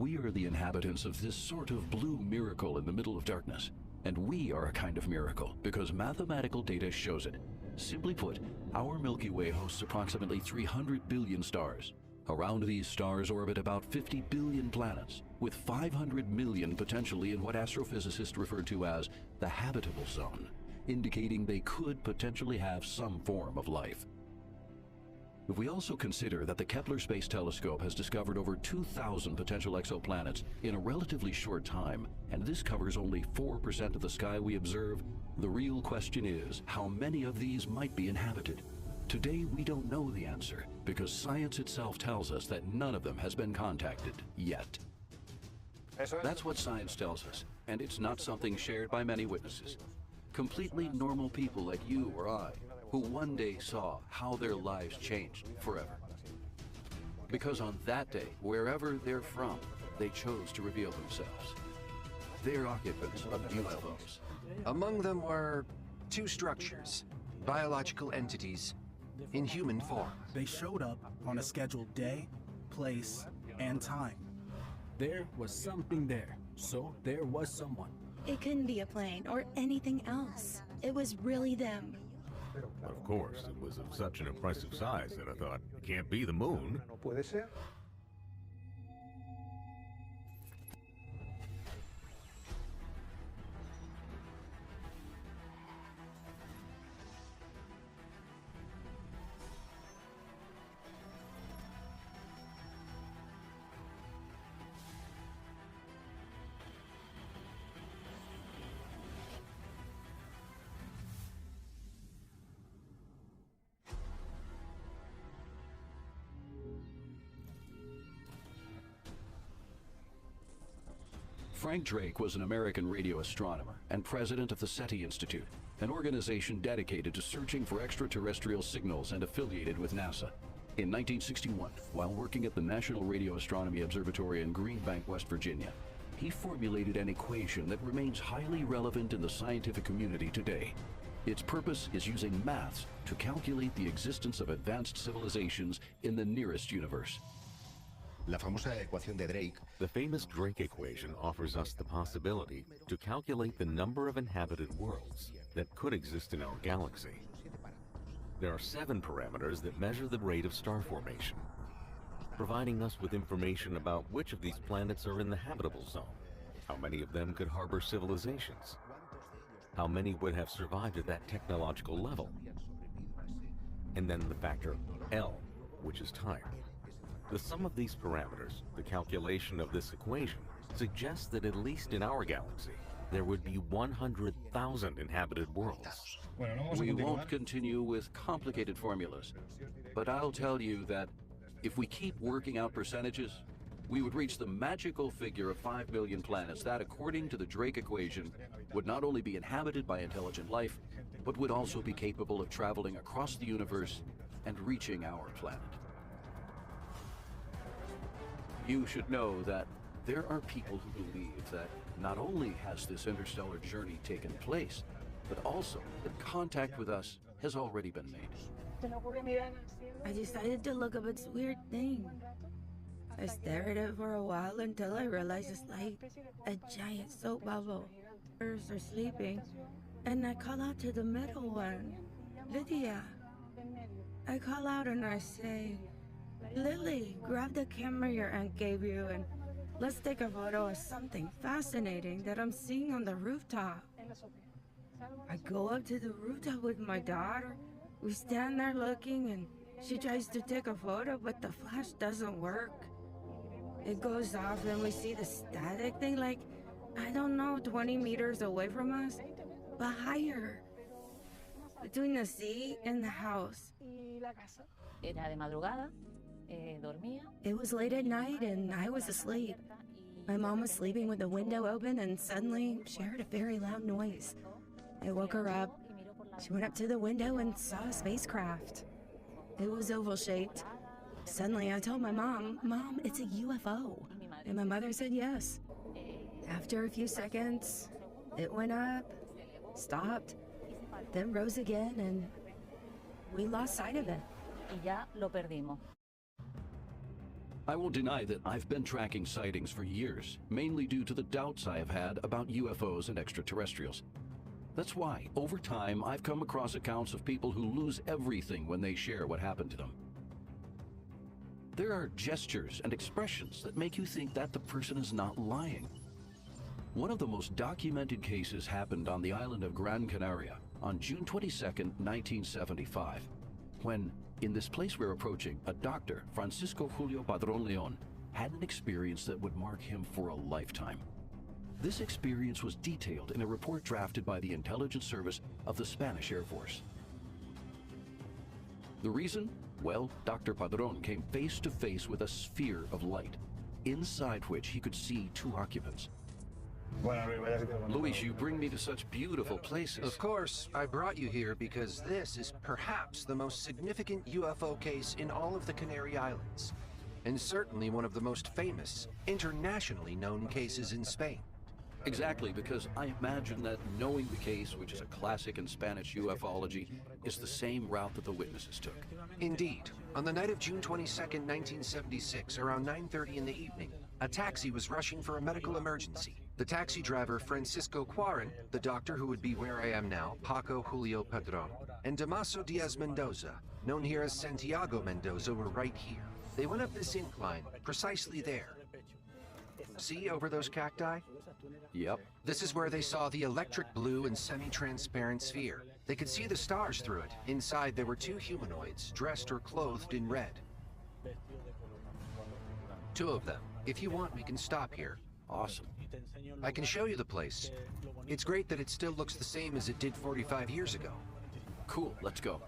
We are the inhabitants of this sort of blue miracle in the middle of darkness. And we are a kind of miracle because mathematical data shows it. Simply put, our Milky Way hosts approximately 300 billion stars. Around these stars orbit about 50 billion planets, with 500 million potentially in what astrophysicists refer to as the habitable zone, indicating they could potentially have some form of life. If we also consider that the Kepler Space Telescope has discovered over 2,000 potential exoplanets in a relatively short time, and this covers only 4% of the sky we observe, the real question is how many of these might be inhabited. Today we don't know the answer because science itself tells us that none of them has been contacted yet. That's what science tells us, and it's not something shared by many witnesses. Completely normal people like you or I, who one day saw how their lives changed forever. Because on that day, wherever they're from, they chose to reveal themselves. They're occupants of UFOs. Among them were two structures, biological entities, in human form. They showed up on a scheduled day, place, and time. There was something there, so there was someone. It couldn't be a plane or anything else. It was really them. Of course, it was of such an impressive size that I thought, it can't be the moon. Frank Drake was an American radio astronomer and president of the SETI Institute, an organization dedicated to searching for extraterrestrial signals and affiliated with NASA. In 1961, while working at the National Radio Astronomy Observatory in Green Bank, West Virginia, he formulated an equation that remains highly relevant in the scientific community today. Its purpose is using maths to calculate the existence of advanced civilizations in the nearest universe. The famous Drake equation offers us the possibility to calculate the number of inhabited worlds that could exist in our galaxy. There are 7 parameters that measure the rate of star formation, providing us with information about which of these planets are in the habitable zone, how many of them could harbor civilizations, how many would have survived at that technological level, and then the factor L, which is time. The sum of these parameters, the calculation of this equation, suggests that at least in our galaxy, there would be 100,000 inhabited worlds. We won't continue with complicated formulas, but I'll tell you that if we keep working out percentages, we would reach the magical figure of 5 billion planets that, according to the Drake equation, would not only be inhabited by intelligent life, but would also be capable of traveling across the universe and reaching our planet. You should know that there are people who believe that not only has this interstellar journey taken place, but also that contact with us has already been made. I decided to look up its weird thing. I stared at it for a while until I realized it's like a giant soap bubble. Birds are sleeping, and I call out to the middle one, Lydia. I call out and I say, Lily, grab the camera your aunt gave you and let's take a photo of something fascinating that I'm seeing on the rooftop. I go up to the rooftop with my daughter. We stand there looking and she tries to take a photo, but the flash doesn't work. It goes off and we see the static thing like, I don't know, 20 meters away from us, but higher. Between the sea and the house. Era de madrugada. Dormía. It was late at night and I was asleep. My mom was sleeping with the window open and suddenly she heard a very loud noise. I woke her up. She went up to the window and saw a spacecraft. It was oval-shaped. Suddenly I told my mom, Mom, it's a UFO. And my mother said yes. After a few seconds, it went up, stopped, then rose again, and we lost sight of it. Y ya lo perdimos. I won't deny that I've been tracking sightings for years, mainly due to the doubts I have had about UFOs and extraterrestrials. That's why, over time, I've come across accounts of people who lose everything when they share what happened to them. There are gestures and expressions that make you think that the person is not lying. One of the most documented cases happened on the island of Gran Canaria on June 22nd, 1975, when, in this place we're approaching, a doctor, Francisco Julio Padron Leon, had an experience that would mark him for a lifetime. This experience was detailed in a report drafted by the intelligence service of the Spanish Air Force. The reason? Well, Dr. Padron came face to face with a sphere of light, inside which he could see two occupants. Luis, you bring me to such beautiful places. Of course, I brought you here because this is perhaps the most significant UFO case in all of the Canary Islands, and certainly one of the most famous, internationally known cases in Spain. Exactly, because I imagine that knowing the case, which is a classic in Spanish ufology, is the same route that the witnesses took. Indeed. On the night of June 22nd, 1976, around 9:30 in the evening, a taxi was rushing for a medical emergency. The taxi driver, Francisco Cuaron, the doctor who would be where I am now, Paco Julio Padron, and Damaso Diaz Mendoza, known here as Santiago Mendoza, were right here. They went up this incline, precisely there. See over those cacti? Yep. This is where they saw the electric blue and semi-transparent sphere. They could see the stars through it. Inside there were two humanoids, dressed or clothed in red. Two of them. If you want, we can stop here. Awesome. I can show you the place. It's great that it still looks the same as it did 45 years ago. Cool, let's go.